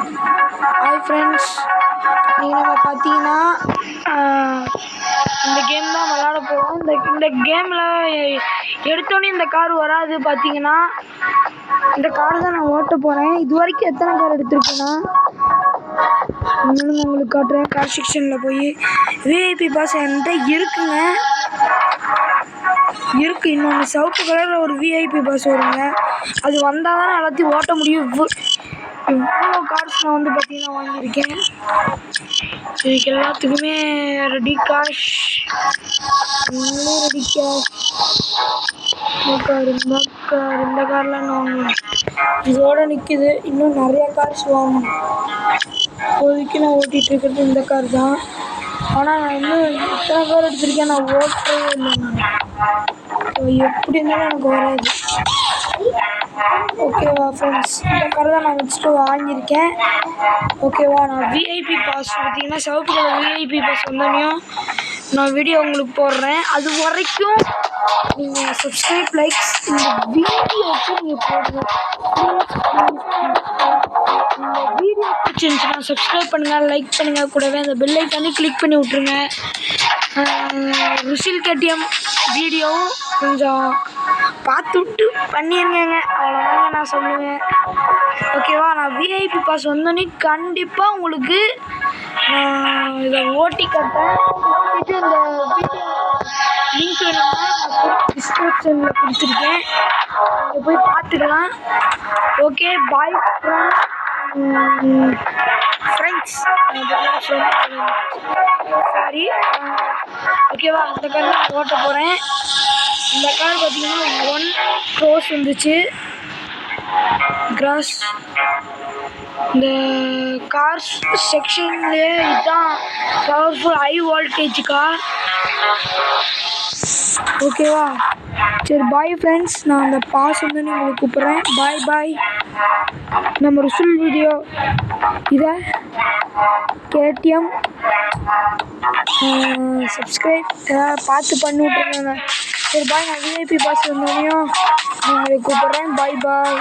Hi friends, நீங்கள் நம்ம பார்த்தீங்கன்னா இந்த கேம் தான் விளாட போகிறோம். இந்த கேமில் எடுத்தோடனே இந்த கார் வராது. பார்த்தீங்கன்னா இந்த கார் தான் நான் ஓட்ட போகிறேன். இது வரைக்கும் எத்தனை கார் எடுத்திருக்கேன்னா உங்களுக்கு காட்டுறேன். கார் செக்ஷனில் போய் விஐபி பாஸ் என்கிட்ட இருக்குங்க, இருக்குது. இன்னொன்று சிவப்பு கலரில் ஒரு விஐபி பாஸ் வருங்க, அது வந்தால் தான் எல்லாத்தையும் ஓட்ட முடியும். இவ்வளோ கார்ஸ் நான் வந்து பார்த்தீங்கன்னா வாங்கியிருக்கேன். இதுக்கு எல்லாத்துக்குமே ரெடி கேஷ், ரெடி கேஷ். இந்த கார்லாம் நான் வாங்கணும், இதோட நிற்கிது. இன்னும் நிறையா கார்ஸ் வாங்கணும். இப்போதைக்கு நான் ஓட்டிகிட்டு இருக்கிறது இந்த கார் தான். ஆனால் நான் இன்னும் இத்தனை கார் எடுத்திருக்கேன், நான் ஓட்டவே இல்லை. எப்படி இருந்தாலும் எனக்கு வராது. ஓகேவா ஃப்ரெண்ட்ஸ், இந்த காரை தான் நான் வச்சுட்டு வாங்கியிருக்கேன். ஓகேவா, நான் விஐபி பாஸ் பார்த்தீங்கன்னா சிவப்பு கலர் விஐபி பாஸ் வந்தோடனையும் நான் வீடியோ உங்களுக்கு போடுறேன். அது வரைக்கும் நீங்கள் சப்ஸ்கிரைப், லைக்ஸ் இந்த வீடியோவுக்கு நீங்கள் போடுங்க. இந்த வீடியோ பிடிச்சிருந்துச்சுன்னா சப்ஸ்கிரைப் பண்ணுங்கள், லைக் பண்ணுங்கள், கூடவே அந்த பெல் ஐக்கானே கிளிக் பண்ணி விட்ருங்க. ருசில் கேடிஎம் வீடியோவும் கொஞ்சம் பார்த்து விட்டு பண்ணிடுங்க, அவ்வளோதாங்க நான் சொல்லுவேன். ஓகேவா, நான் விஐபி பாஸ் வந்தோடனே கண்டிப்பாக உங்களுக்கு இதை ஓட்டி கட்டேன். ஓட்டிட்டு இந்த வீடியோ லிங்க் வேணும்னா டிஸ்கிரிப்ஷனில் கொடுத்துருக்கேன், அங்கே போய் பார்த்துக்கலாம். Okay, bye friends. சாரி. ஓகேவா, இந்த கார் தான் ஓட்ட போகிறேன். இந்த கார் பார்த்தீங்கன்னா 1 crore வந்துச்சு கிராஸ். இந்த கார் செக்ஷன்லேயே இதுதான் பவர்ஃபுல் ஹை வோல்டேஜ் கார். ஓகேவா, சரி பாய் ஃப்ரெண்ட்ஸ். நான் அந்த பாஸ் வந்து உங்களுக்கு கூப்பிட்றேன். பாய் பாய். நம்ம ருசுல் வீடியோ இதை கேடிஎம் சப்ஸ்கிரைப் பார்த்து பண்ணி விட்ருங்க. சரி பாய், நான் விஐபி பாஸ் வந்தோடனையும் உங்களுக்கு கூப்பிட்றேன். பாய் பாய்.